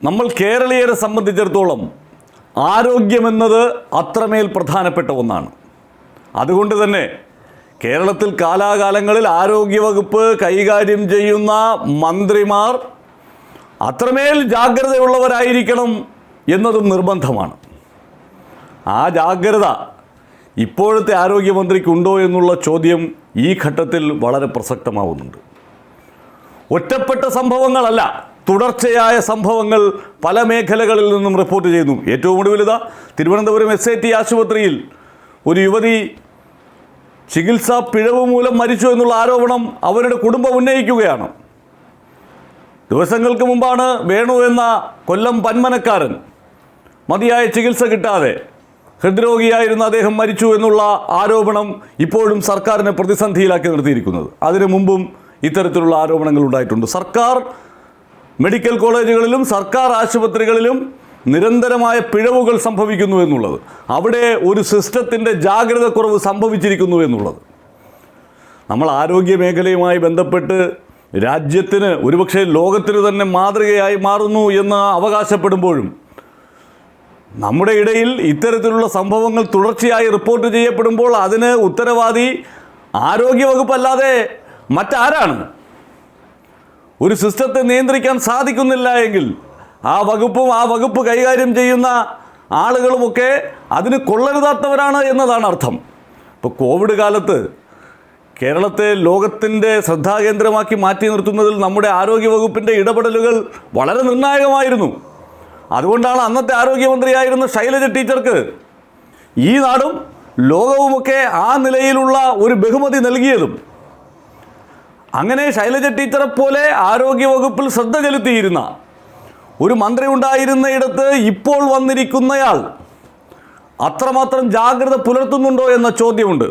നമ്മൾ കേരളീയരെ സംബന്ധിച്ചിടത്തോളം ആരോഗ്യമെന്നത് അത്രമേൽ പ്രധാനപ്പെട്ട ഒന്നാണ്. അതുകൊണ്ട് തന്നെ കേരളത്തിൽ കാലാകാലങ്ങളിൽ ആരോഗ്യവകുപ്പ് കൈകാര്യം ചെയ്യുന്ന മന്ത്രിമാർ അത്രമേൽ ജാഗ്രതയുള്ളവരായിരിക്കണം എന്നതും നിർബന്ധമാണ്. ആ ജാഗ്രത ഇപ്പോഴത്തെ ആരോഗ്യമന്ത്രിക്കുണ്ടോ എന്നുള്ള ചോദ്യം ഈ ഘട്ടത്തിൽ വളരെ പ്രസക്തമാവുന്നുണ്ട്. ഒറ്റപ്പെട്ട സംഭവങ്ങളല്ല, തുടർച്ചയായ സംഭവങ്ങൾ പല മേഖലകളിൽ നിന്നും റിപ്പോർട്ട് ചെയ്യുന്നു. ഏറ്റവും ഒടുവിലിതാ തിരുവനന്തപുരം SAT ആശുപത്രിയിൽ ഒരു യുവതി ചികിത്സാ പിഴവ് മൂലം മരിച്ചു എന്നുള്ള ആരോപണം അവരുടെ കുടുംബം ഉന്നയിക്കുകയാണ്. ദിവസങ്ങൾക്ക് മുമ്പാണ് വേണു എന്ന കൊല്ലം പന്മനക്കാരൻ മതിയായ ചികിത്സ കിട്ടാതെ ഹൃദ്രോഗിയായിരുന്ന അദ്ദേഹം മരിച്ചു എന്നുള്ള ആരോപണം ഇപ്പോഴും സർക്കാരിനെ പ്രതിസന്ധിയിലാക്കി നിർത്തിയിരിക്കുന്നത്. അതിനു മുമ്പും ഇത്തരത്തിലുള്ള ആരോപണങ്ങൾ ഉണ്ടായിട്ടുണ്ട്. സർക്കാർ മെഡിക്കൽ കോളേജുകളിലും സർക്കാർ ആശുപത്രികളിലും നിരന്തരമായ പിഴവുകൾ സംഭവിക്കുന്നു എന്നുള്ളത്, അവിടെ ഒരു സിസ്റ്റത്തിൻ്റെ ജാഗ്രത കുറവ് സംഭവിച്ചിരിക്കുന്നു എന്നുള്ളത്. നമ്മൾ ആരോഗ്യ മേഖലയുമായി ബന്ധപ്പെട്ട് രാജ്യത്തിന് ഒരുപക്ഷെ ലോകത്തിന് തന്നെ മാതൃകയായി മാറുന്നു എന്ന് അവകാശപ്പെടുമ്പോഴും നമ്മുടെ ഇടയിൽ ഇത്തരത്തിലുള്ള സംഭവങ്ങൾ തുടർച്ചയായി റിപ്പോർട്ട് ചെയ്യപ്പെടുമ്പോൾ അതിന് ഉത്തരവാദി ആരോഗ്യവകുപ്പല്ലാതെ മറ്റാരാണ്? ഒരു സിസ്റ്റത്തെ നിയന്ത്രിക്കാൻ സാധിക്കുന്നില്ല എങ്കിൽ ആ വകുപ്പ് കൈകാര്യം ചെയ്യുന്ന ആളുകളുമൊക്കെ അതിന് കൊള്ളരുതാത്തവരാണ് എന്നതാണ് അർത്ഥം. ഇപ്പോൾ കോവിഡ് കാലത്ത് കേരളത്തെ ലോകത്തിൻ്റെ ശ്രദ്ധാകേന്ദ്രമാക്കി മാറ്റി നിർത്തുന്നതിൽ നമ്മുടെ ആരോഗ്യവകുപ്പിൻ്റെ ഇടപെടലുകൾ വളരെ നിർണായകമായിരുന്നു. അതുകൊണ്ടാണ് അന്നത്തെ ആരോഗ്യമന്ത്രിയായിരുന്ന ശൈലജ ടീച്ചർക്ക് ഈ നാടും ലോകവുമൊക്കെ ആ നിലയിലുള്ള ഒരു ബഹുമതി നൽകിയതും. അങ്ങനെ ശൈലജ ടീച്ചറെ പോലെ ആരോഗ്യവകുപ്പിൽ ശ്രദ്ധ ചെലുത്തിയിരുന്ന ഒരു മന്ത്രി ഉണ്ടായിരുന്നയിടത്ത് ഇപ്പോൾ വന്നിരിക്കുന്നയാൾ അത്രമാത്രം ജാഗ്രത പുലർത്തുന്നുണ്ടോ എന്ന ചോദ്യമുണ്ട്.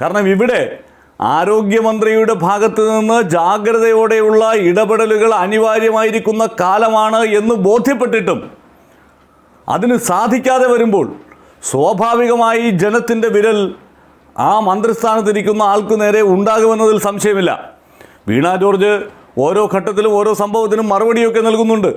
കാരണം ഇവിടെ ആരോഗ്യമന്ത്രിയുടെ ഭാഗത്ത് നിന്ന് ജാഗ്രതയോടെയുള്ള ഇടപെടലുകൾ അനിവാര്യമായിരിക്കുന്ന കാലമാണ് എന്ന് ബോധ്യപ്പെട്ടിട്ടും അതിന് സാധിക്കാതെ വരുമ്പോൾ സ്വാഭാവികമായി ജനത്തിൻ്റെ വിരൽ ആ മന്ത്രിസ്ഥാനത്തിരിക്കുന്ന ആൾക്ക് നേരെ ഉണ്ടാകുമെന്നതിൽ സംശയമില്ല. വീണ ജോർജ് ഓരോ ഘട്ടത്തിലും ഓരോ സംഭവത്തിനും മറുപടിയൊക്കെ നൽകുന്നുണ്ട്.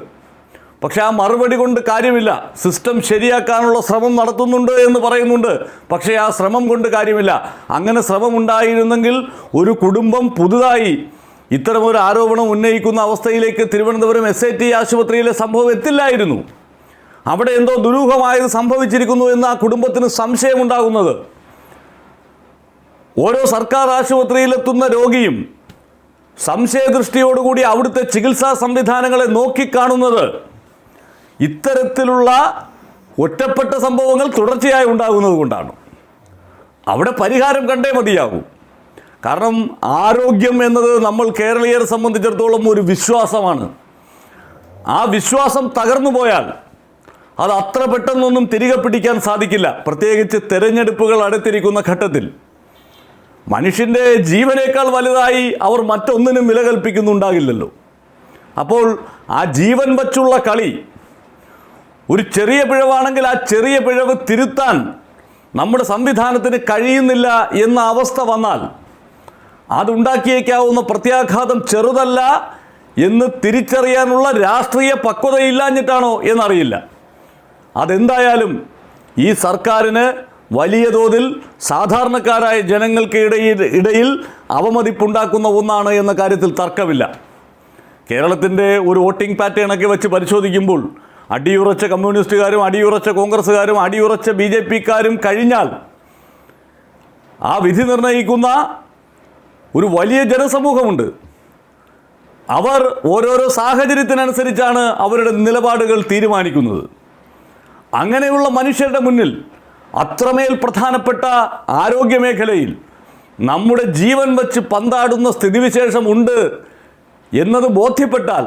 പക്ഷേ ആ മറുപടി കൊണ്ട് കാര്യമില്ല. സിസ്റ്റം ശരിയാക്കാനുള്ള ശ്രമം നടത്തുന്നുണ്ട് എന്ന് പറയുന്നുണ്ട്. പക്ഷേ ആ ശ്രമം കൊണ്ട് കാര്യമില്ല. അങ്ങനെ ശ്രമം ഉണ്ടായിരുന്നെങ്കിൽ ഒരു കുടുംബം പുതുതായി ഇത്തരമൊരു ആരോപണം ഉന്നയിക്കുന്ന അവസ്ഥയിലേക്ക് തിരുവനന്തപുരം SAT ആശുപത്രിയിലെ സംഭവം എത്തില്ലായിരുന്നു. അവിടെ എന്തോ ദുരൂഹമായത് സംഭവിച്ചിരിക്കുന്നു എന്ന് ആ കുടുംബത്തിന് സംശയമുണ്ടാകുന്നത് ഓരോ സർക്കാർ ആശുപത്രിയിലെത്തുന്ന രോഗിയും സംശയദൃഷ്ടിയോടുകൂടി അവിടുത്തെ ചികിത്സാ സംവിധാനങ്ങളെ നോക്കിക്കാണുന്നത് ഇത്തരത്തിലുള്ള ഒറ്റപ്പെട്ട സംഭവങ്ങൾ തുടർച്ചയായി ഉണ്ടാകുന്നത് കൊണ്ടാണ്. അവിടെ പരിഹാരം കണ്ടേ മതിയാകും. കാരണം ആരോഗ്യം എന്നത് നമ്മൾ കേരളീയരെ സംബന്ധിച്ചിടത്തോളം ഒരു വിശ്വാസമാണ്. ആ വിശ്വാസം തകർന്നു പോയാൽ അത് അത്ര പെട്ടെന്നൊന്നും തിരികെ പിടിക്കാൻ സാധിക്കില്ല. പ്രത്യേകിച്ച് തെരഞ്ഞെടുപ്പുകൾ അടുത്തിരിക്കുന്ന ഘട്ടത്തിൽ മനുഷ്യൻ്റെ ജീവനേക്കാൾ വലുതായി അവർ മറ്റൊന്നിനും വില കൽപ്പിക്കുന്നുണ്ടാകില്ലല്ലോ. അപ്പോൾ ആ ജീവൻ വച്ചുള്ള കളി, ഒരു ചെറിയ പിഴവാണെങ്കിൽ ആ ചെറിയ പിഴവ് തിരുത്താൻ നമ്മുടെ സംവിധാനത്തിന് കഴിയുന്നില്ല എന്ന അവസ്ഥ വന്നാൽ അതുണ്ടാക്കിയേക്കാവുന്ന പ്രത്യാഘാതം ചെറുതല്ല എന്ന് തിരിച്ചറിയാനുള്ള രാഷ്ട്രീയ പക്വതയില്ലാഞ്ഞിട്ടാണോ എന്നറിയില്ല. അതെന്തായാലും ഈ സർക്കാരിന് വലിയ തോതിൽ സാധാരണക്കാരായ ജനങ്ങൾക്ക് ഇടയിൽ അവമതിപ്പുണ്ടാക്കുന്ന ഒന്നാണ് എന്ന കാര്യത്തിൽ തർക്കമില്ല. കേരളത്തിൻ്റെ ഒരു വോട്ടിംഗ് പാറ്റേണൊക്കെ വെച്ച് പരിശോധിക്കുമ്പോൾ അടിയുറച്ച കമ്മ്യൂണിസ്റ്റുകാരും അടിയുറച്ച കോൺഗ്രസ്സുകാരും അടിയുറച്ച BJPക്കാരും കഴിഞ്ഞാൽ ആ വിധി നിർണ്ണയിക്കുന്ന ഒരു വലിയ ജനസമൂഹമുണ്ട്. അവർ ഓരോരോ സാഹചര്യത്തിനനുസരിച്ചാണ് അവരുടെ നിലപാടുകൾ തീരുമാനിക്കുന്നത്. അങ്ങനെയുള്ള മനുഷ്യരുടെ മുന്നിൽ അത്രമേൽ പ്രധാനപ്പെട്ട ആരോഗ്യമേഖലയിൽ നമ്മുടെ ജീവൻ വച്ച് പന്താടുന്ന സ്ഥിതിവിശേഷം ഉണ്ട് എന്നത് ബോധ്യപ്പെട്ടാൽ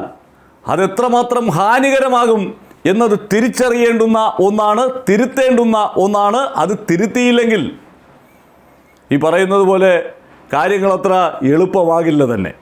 അതെത്രമാത്രം ഹാനികരമാകും എന്നത് തിരിച്ചറിയേണ്ടുന്ന ഒന്നാണ്, തിരുത്തേണ്ടുന്ന ഒന്നാണ്. അത് തിരുത്തിയില്ലെങ്കിൽ ഈ പറയുന്നത് പോലെ കാര്യങ്ങളത്ര എളുപ്പമാകില്ല തന്നെ.